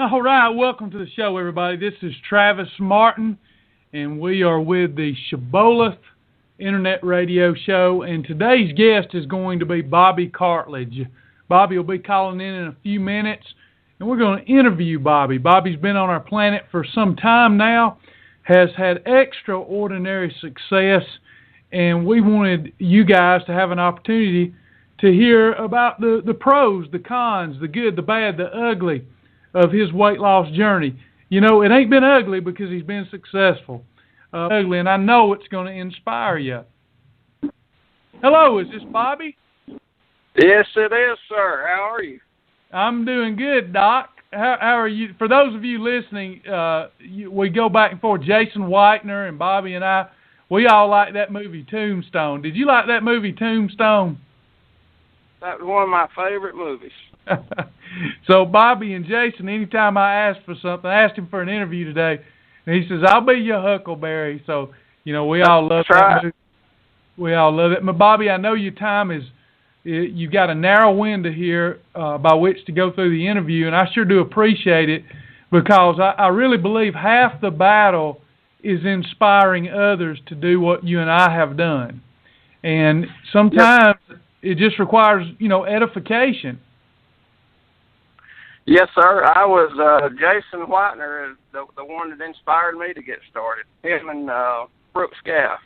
All right, welcome to the show, everybody. This is Travis Martin, and we are with the Shibboleth Internet Radio Show, and today's guest is going to be Bobby Cartledge. Bobby will be calling in a few minutes, and we're going to interview Bobby. Bobby's been on our planet for some time now, has had extraordinary success, and we wanted you guys to have an opportunity to hear about the pros, the cons, the good, the bad, the ugly of his weight loss journey. You know, it ain't been ugly because he's been successful. Ugly, and I know it's going to inspire you. Hello, is this Bobby? Yes, it is, sir. How are you? I'm doing good, Doc. How are you? For those of you listening, we go back and forth. Jason Whitener and Bobby and I, we all like that movie Tombstone. Did you like that movie Tombstone? That was one of my favorite movies. So Bobby and Jason, anytime I ask for something, I asked him for an interview today, and he says, I'll be your Huckleberry. So, you know, we all love that movie. We all love it. But Bobby, I know your time is, you've got a narrow window here by which to go through the interview, and I sure do appreciate it because I really believe half the battle is inspiring others to do what you and I have done. And sometimes it just requires, you know, edification. Yes, sir. I was Jason Whitener, is the one that inspired me to get started. Him and Brooke Scaff.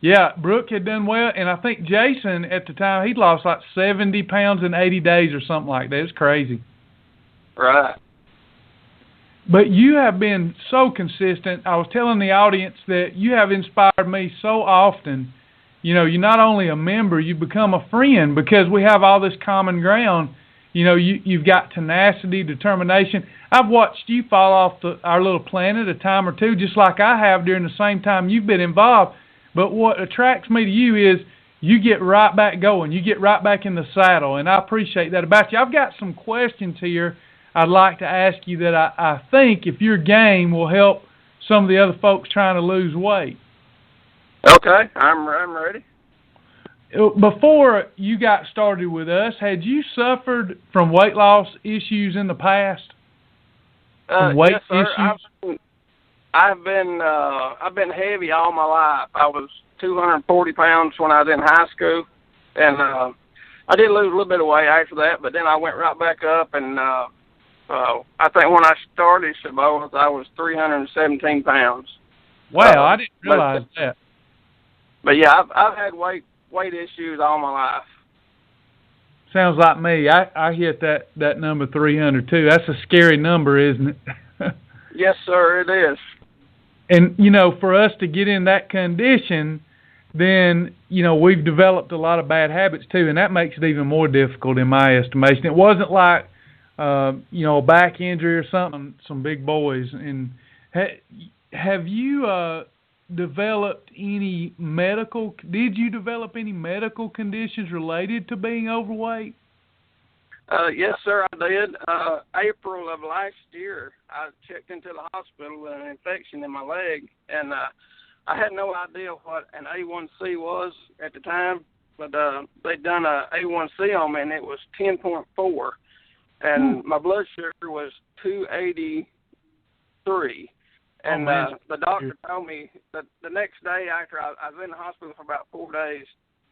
Yeah, Brooke had done well, and I think Jason at the time he'd lost like 70 pounds in 80 days or something like that. It's crazy. Right. But you have been so consistent. I was telling the audience that you have inspired me so often. You know, you're not only a member, you become a friend because we have all this common ground. You know, you've got tenacity, determination. I've watched you fall off our little planet a time or two, just like I have during the same time you've been involved. But what attracts me to you is you get right back going. You get right back in the saddle, and I appreciate that about you. I've got some questions here I'd like to ask you that I think, if your game, will help some of the other folks trying to lose weight. Okay, I'm ready. Before you got started with us, had you suffered from weight loss issues in the past? Yes, sir. Issues? I've been heavy all my life. I was 240 pounds when I was in high school, and I did lose a little bit of weight after that, but then I went right back up, and I think when I started Shibboleth, I was 317 pounds. Wow, I didn't realize that. But yeah, I've had weight issues all my life. Sounds like me. I hit that number 300 too. That's a scary number, isn't it? Yes, sir, it is. And, you know, for us to get in that condition, then, you know, we've developed a lot of bad habits too, and that makes it even more difficult in my estimation. It wasn't like, you know, a back injury or something, some big boys. And have you developed any did you develop any medical conditions related to being overweight? Yes, sir, I did. April of last year, I checked into the hospital with an infection in my leg, and I had no idea what an A1C was at the time, but they'd done a A1C on me, and it was 10.4, and my blood sugar was 283. And the doctor told me that the next day after I was in the hospital for about 4 days,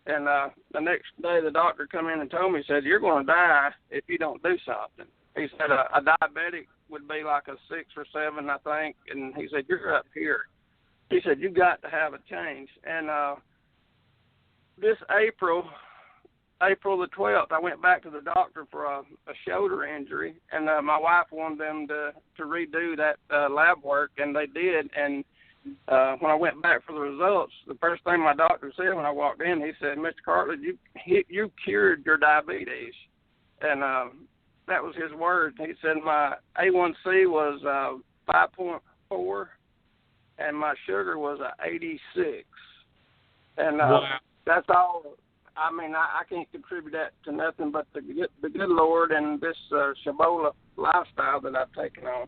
and the next day the doctor come in and told me, he said, you're going to die if you don't do something. He said a diabetic would be like a 6 or 7, I think, and he said, you're up here. He said, you got to have a change. And this April the 12th, I went back to the doctor for a shoulder injury, and my wife wanted them to redo that lab work, and they did. And when I went back for the results, the first thing my doctor said when I walked in, he said, Mr. Cartledge, you cured your diabetes. And that was his word. He said my A1C was 5.4, and my sugar was 86. And that's all. I mean, I can't contribute that to nothing but the good Lord and this Shibboleth lifestyle that I've taken on.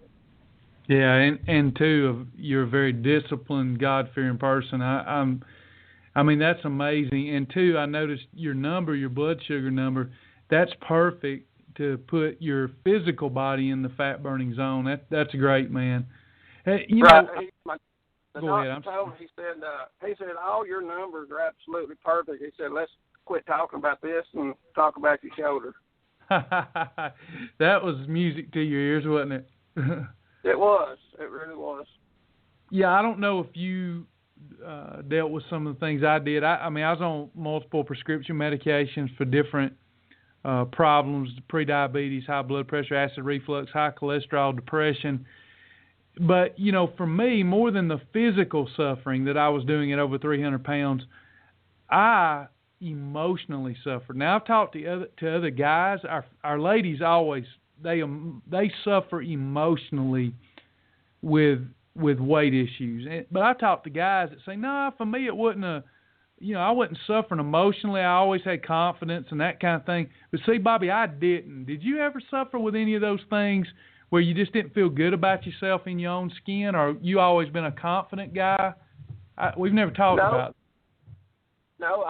Yeah, and too, you're a very disciplined, God-fearing person. I mean, that's amazing. And two, I noticed your blood sugar number, that's perfect to put your physical body in the fat burning zone. That's great, man. Hey, right. The go ahead. doctor told me, he said all your numbers are absolutely perfect. He said, let's quit talking about this and talk about your shoulder. That was music to your ears, wasn't it? It was. It really was. Yeah, I don't know if you dealt with some of the things I did. I mean, I was on multiple prescription medications for different problems: prediabetes, high blood pressure, acid reflux, high cholesterol, depression. But, you know, for me, more than the physical suffering that I was doing at over 300 pounds, I emotionally suffered. Now, I've talked to other guys. Our ladies always, they suffer emotionally with weight issues. But I talked to guys that say, no, for me it wasn't I wasn't suffering emotionally. I always had confidence and that kind of thing. But see, Bobby, I didn't. Did you ever suffer with any of those things where you just didn't feel good about yourself in your own skin, or you always been a confident guy? We've never talked about it. No,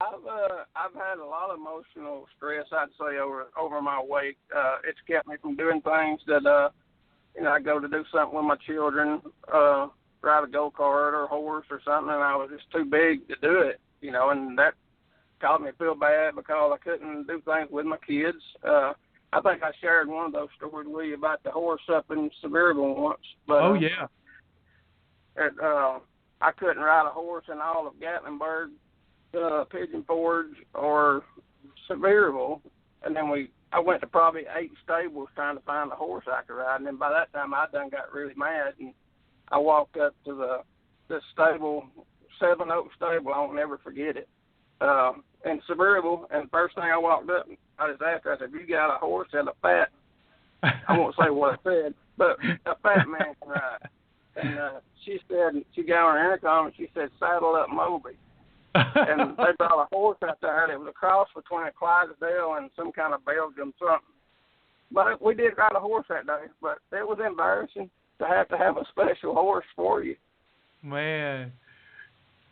I've had a lot of emotional stress, I'd say, over my weight. It's kept me from doing things that I go to do something with my children, ride a go-kart or horse or something, and I was just too big to do it, and that caused me to feel bad because I couldn't do things with my kids. I think I shared one of those stories with you about the horse up in Sevierville once. But, oh, yeah. I couldn't ride a horse in all of Gatlinburg, Pigeon Forge, or Sevierville, and then I went to probably 8 stables trying to find a horse I could ride, and then by that time I done got really mad, and I walked up to the stable, 7 Oak stable. I won't never forget it, in Sevierville, and first thing I walked up, I just asked her, I said, "You got a horse and a fat," I won't say what I said, but a fat man can ride. And she said, she got on her intercom and she said, "Saddle up Moby." And they brought a horse out there, and it was a cross between a Clydesdale and some kind of Belgium something. But we did ride a horse that day, but it was embarrassing to have a special horse for you. Man.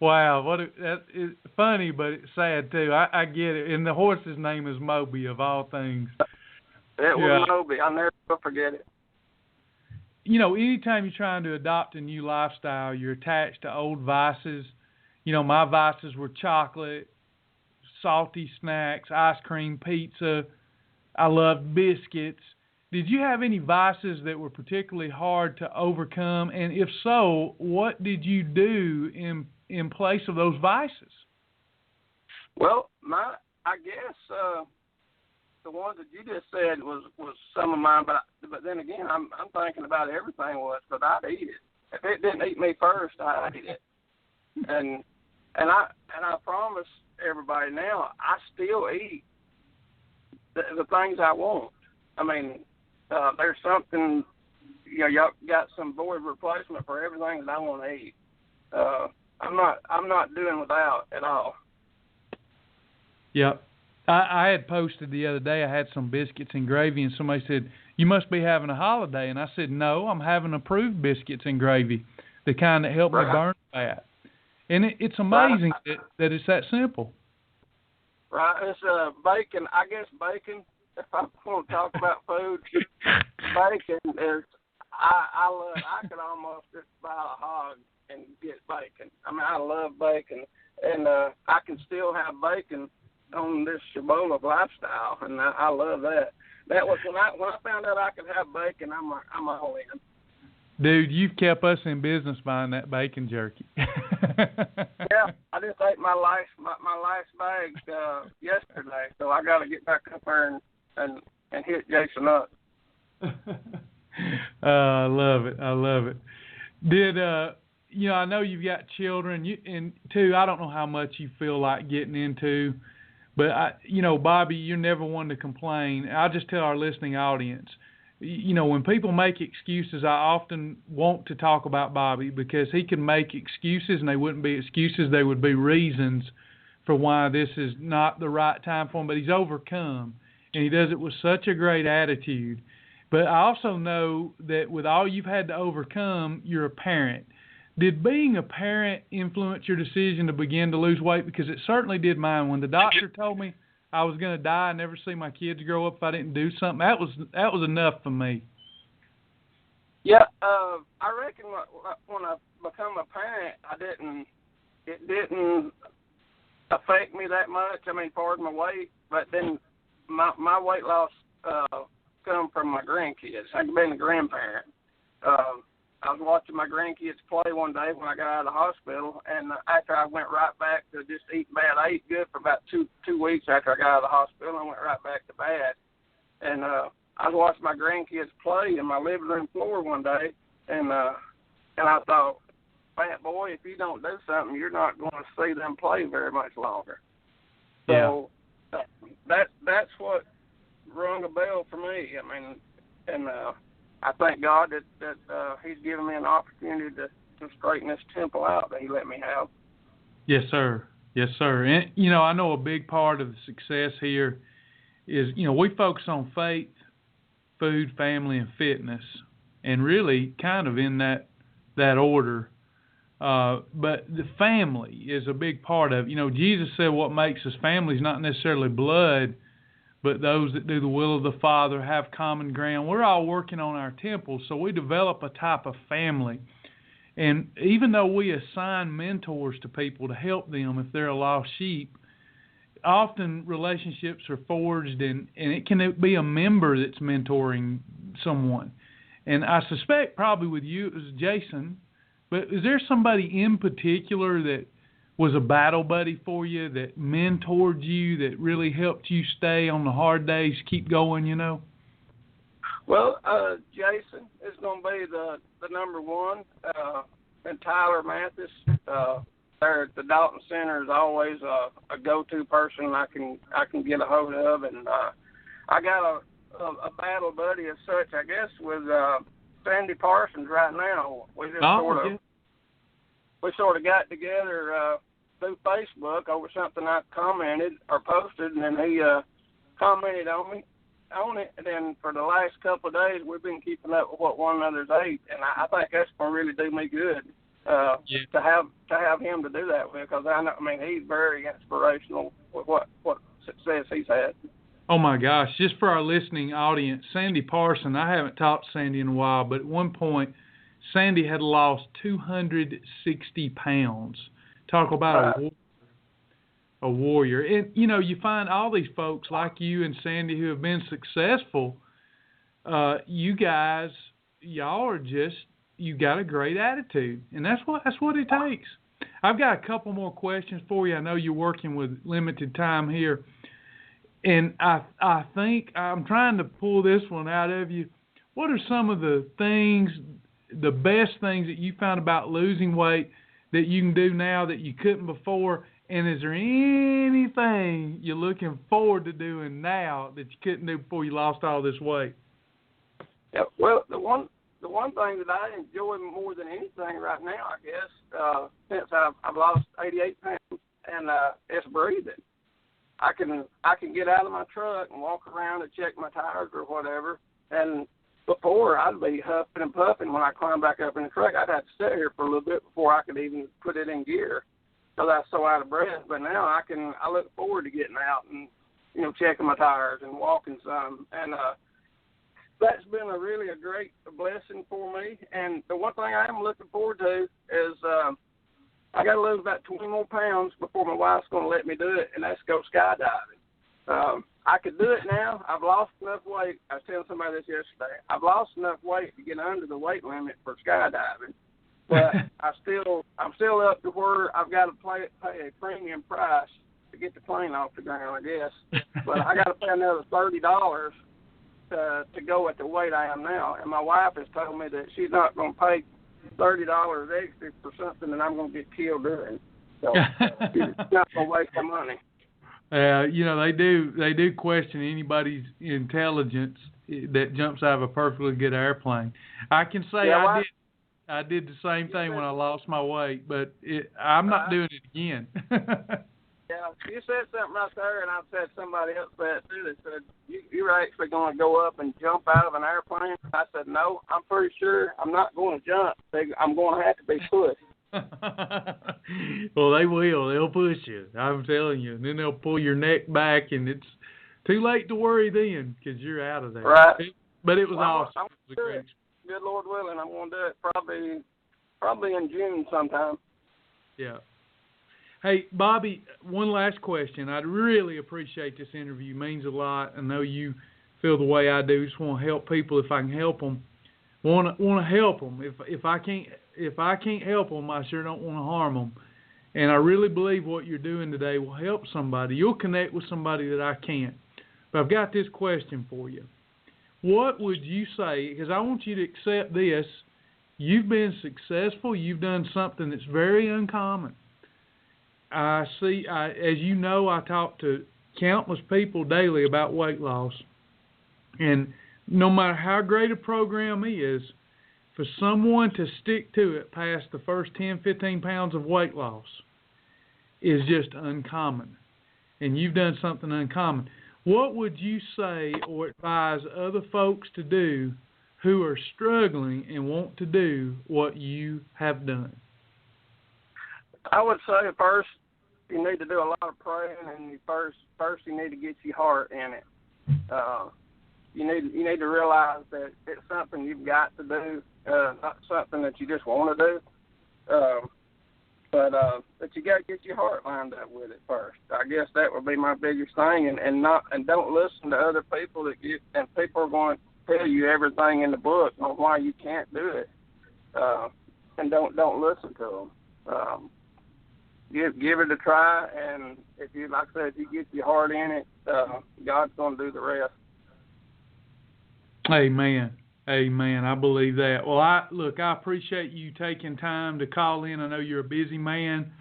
Wow, that is funny, but it's sad too. I get it. And the horse's name is Moby, of all things. It was Moby. I'll never forget it. Anytime you're trying to adopt a new lifestyle, you're attached to old vices. My vices were chocolate, salty snacks, ice cream, pizza. I loved biscuits. Did you have any vices that were particularly hard to overcome? And if so, what did you do in place of those vices? Well, I guess the ones that you just said was some of mine, but then again, I'm thinking about everything was, because I'd eat it. If it didn't eat me first, I'd eat it. And I promise everybody now, I still eat the things I want. I mean, there's something, y'all got some void replacement for everything that I want to eat. I'm not doing without at all. Yep. I had posted the other day, I had some biscuits and gravy, and somebody said, "You must be having a holiday." And I said, "No, I'm having approved biscuits and gravy, the kind that help me burn fat." And it's amazing that it's that simple. Right. It's bacon. I guess bacon, if I want to talk about food, bacon is, I could almost just buy a hog and get bacon. I mean, I love bacon. And I can still have bacon on this Shibboleth lifestyle, and I love that. That was when I found out I could have bacon, I'm all in. Dude, you've kept us in business buying that bacon jerky. Yeah, I just ate my last bag yesterday, so I got to get back up there and hit Jason up. I love it. I love it. Did I know you've got children, and too, I don't know how much you feel like getting into, but Bobby, you're never one to complain. I'll just tell our listening audience, when people make excuses, I often want to talk about Bobby, because he can make excuses, and they wouldn't be excuses, they would be reasons for why this is not the right time for him, but he's overcome, and he does it with such a great attitude. But I also know that with all you've had to overcome, you're a parent. Did being a parent influence your decision to begin to lose weight? Because it certainly did mine. When the doctor told me I was going to die and never see my kids grow up if I didn't do something. That was enough for me. Yeah, I reckon when I become a parent, it didn't affect me that much. I mean, pardon my weight, but then my weight loss come from my grandkids. I've been a grandparent. I was watching my grandkids play one day when I got out of the hospital, and after I went right back to just eating bad, I ate good for about two weeks after I got out of the hospital. I went right back to bad, and I was watching my grandkids play in my living room floor one day, and I thought, fat boy, if you don't do something, you're not going to see them play very much longer. So that's what rung a bell for me. I mean, and I thank God that He's given me an opportunity to straighten this temple out that He let me have. Yes, sir. Yes, sir. And, I know a big part of the success here is, we focus on faith, food, family, and fitness, and really kind of in that order. But the family is a big part of it. Jesus said what makes us family is not necessarily blood, but those that do the will of the Father have common ground. We're all working on our temple, so we develop a type of family. And even though we assign mentors to people to help them if they're a lost sheep, often relationships are forged, and it can be a member that's mentoring someone. And I suspect probably with you it was Jason, but is there somebody in particular that was a battle buddy for you, that mentored you, that really helped you stay on the hard days, keep going, Well, Jason is going to be the number one, and Tyler Mathis. There at the Dalton Center is always a go-to person I can get a hold of, and I got a battle buddy as such, I guess, with Sandy Parsons right now. We just sort of got together through Facebook over something I commented or posted, and then he commented on it. And then for the last couple of days, we've been keeping up with what one another's ate, and I think that's going to really do me good to have him to do that with, because I mean he's very inspirational with what success he's had. Oh my gosh! Just for our listening audience, Sandy Parson. I haven't talked to Sandy in a while, but at one point, Sandy had lost 260 pounds. Talk about a warrior. And, you find all these folks like you and Sandy who have been successful. You guys, y'all are just, you got a great attitude. And that's what it takes. I've got a couple more questions for you. I know you're working with limited time here. And I think I'm trying to pull this one out of you. What are some of the best things that you found about losing weight that you can do now that you couldn't before? And is there anything you're looking forward to doing now that you couldn't do before you lost all this weight? Yeah, well, the one thing that I enjoy more than anything right now, I guess, since I've lost 88 pounds, and it's breathing. I can get out of my truck and walk around and check my tires or whatever, and before, I'd be huffing and puffing when I climbed back up in the truck. I'd have to sit here for a little bit before I could even put it in gear because I was so out of breath. But now I look forward to getting out and, checking my tires and walking some. And that's been a great blessing for me. And the one thing I am looking forward to is I got to lose about 20 more pounds before my wife's going to let me do it, and that's go skydiving. I could do it now. I've lost enough weight. I was telling somebody this yesterday. I've lost enough weight to get under the weight limit for skydiving, but I'm still up to where I've got to pay a premium price to get the plane off the ground, I guess. But I got to pay another $30 to go at the weight I am now. And my wife has told me that she's not going to pay $30 extra for something that I'm going to get killed doing. So she's not going to waste my money. They do question anybody's intelligence that jumps out of a perfectly good airplane. I can say I did the same thing when I lost my weight, but I'm not doing it again. Yeah, you said something right there, and I've said somebody else said too. That said you're actually going to go up and jump out of an airplane. I said no, I'm pretty sure I'm not going to jump. I'm going to have to be pushed. Well, they will. They'll push you. I'm telling you. And then they'll pull your neck back, and it's too late to worry then because you're out of there. Right. But it was Well, awesome. It was a great experience. Good Lord willing, I'm going to do it probably in June sometime. Yeah. Hey, Bobby, one last question. I'd really appreciate this interview. It means a lot. I know you feel the way I do. Just want to help people if I can help them. Want to help them. If I can't help them, I sure don't want to harm them. And I really believe what you're doing today will help somebody. You'll connect with somebody that I can't. But I've got this question for you. What would you say, because I want you to accept this, you've been successful, you've done something that's very uncommon. As you know, I talk to countless people daily about weight loss. And no matter how great a program is, for someone to stick to it past the first 10, 15 pounds of weight loss is just uncommon. And you've done something uncommon. What would you say or advise other folks to do who are struggling and want to do what you have done? I would say first you need to do a lot of praying, and first you need to get your heart in it. You need to realize that it's something you've got to do, not something that you just want to do. But you got to get your heart lined up with it first. I guess that would be my biggest thing, and don't listen to other people and people are going to tell you everything in the book on why you can't do it, and don't listen to them. Give it a try, and if you, like I said, if you get your heart in it, God's going to do the rest. Amen. Amen. I believe that. Well, I appreciate you taking time to call in. I know you're a busy man,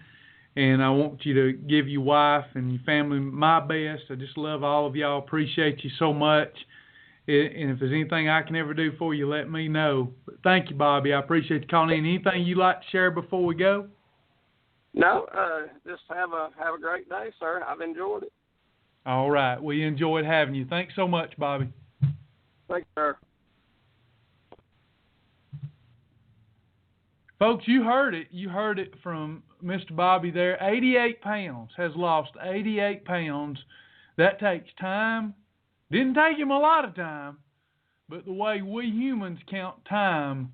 and I want you to give your wife and your family my best. I just love all of y'all. Appreciate you so much. And if there's anything I can ever do for you, let me know. But thank you, Bobby. I appreciate you calling in. Anything you'd like to share before we go? No, just have a great day, sir. I've enjoyed it. All right. We enjoyed having you. Thanks so much, Bobby. Thanks, sir. Folks, you heard it. You heard it from Mr. Bobby there. 88 pounds. Has lost 88 pounds. That takes time. Didn't take him a lot of time, but the way we humans count time,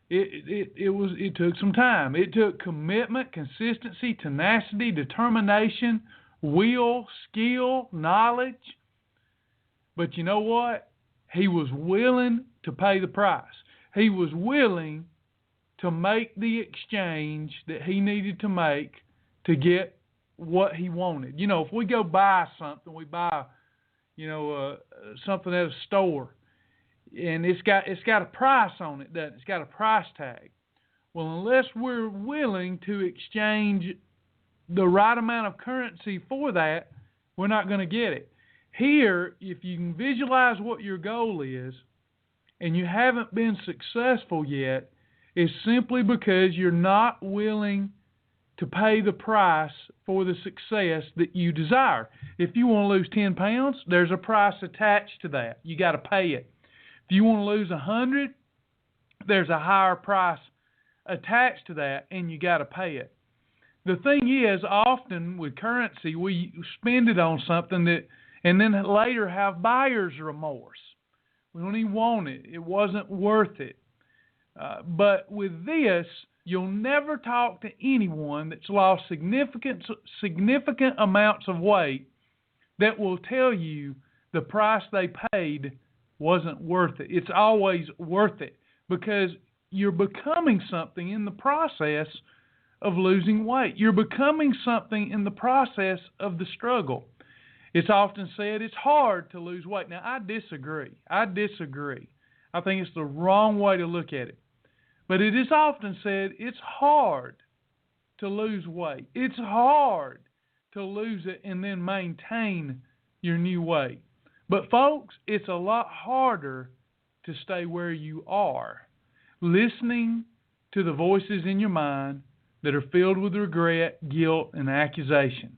it took some time. It took commitment, consistency, tenacity, determination, will, skill, knowledge. But you know what? He was willing to pay the price. He was willing to make the exchange that he needed to make to get what he wanted. You know, if we go buy something, we buy, something at a store, and it's got a price on it, doesn't it? It's got a price tag. Well, unless we're willing to exchange the right amount of currency for that, we're not going to get it. Here, if you can visualize what your goal is and you haven't been successful yet, it's simply because you're not willing to pay the price for the success that you desire. If you want to lose 10 pounds, there's a price attached to that. You got to pay it. If you want to lose 100, there's a higher price attached to that, and you got to pay it. The thing is, often with currency, we spend it on something and then later have buyer's remorse. We don't even want it. It wasn't worth it. But with this, you'll never talk to anyone that's lost significant amounts of weight that will tell you the price they paid wasn't worth it. It's always worth it because you're becoming something in the process of losing weight. You're becoming something in the process of the struggle. It's often said it's hard to lose weight. Now, I disagree. I think it's the wrong way to look at it. But it is often said it's hard to lose weight. It's hard to lose it and then maintain your new weight. But folks, it's a lot harder to stay where you are, listening to the voices in your mind that are filled with regret, guilt, and accusation.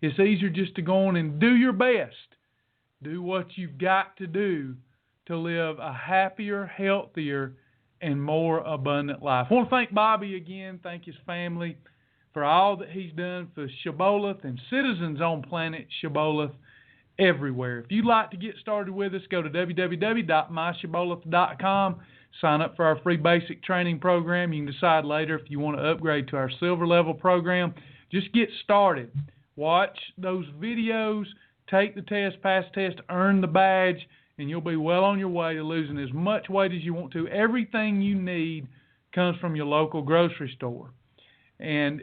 It's easier just to go on and do your best. Do what you've got to do to live a happier, healthier, and more abundant life. I want to thank Bobby again, thank his family for all that he's done for Shibboleth and citizens on planet Shibboleth everywhere. If you'd like to get started with us, go to www.myshibboleth.com. Sign up for our free basic training program. You can decide later if you want to upgrade to our silver level program. Just get started. Watch those videos, take the test, pass the test, earn the badge, and you'll be well on your way to losing as much weight as you want to. Everything you need comes from your local grocery store. And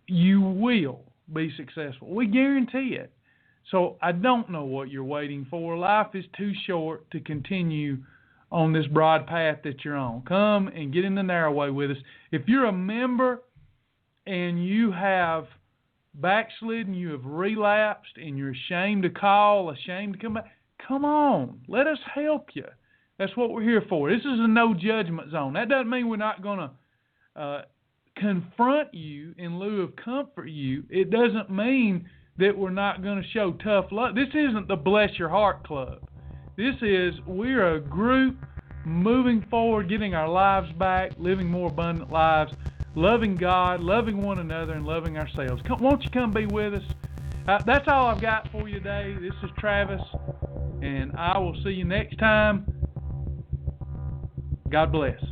you will be successful. We guarantee it. So I don't know what you're waiting for. Life is too short to continue on this broad path that you're on. Come and get in the narrow way with us. If you're a member and you have backslidden, you have relapsed, and you're ashamed to call, ashamed to come back, come on. Let us help you. That's what we're here for. This is a no judgment zone. That doesn't mean we're not going to confront you in lieu of comfort you. It doesn't mean that we're not going to show tough love. This isn't the Bless Your Heart Club. This is, we're a group moving forward, getting our lives back, living more abundant lives, loving God, loving one another, and loving ourselves. Won't you come be with us? That's all I've got for you today. This is Travis, and I will see you next time. God bless.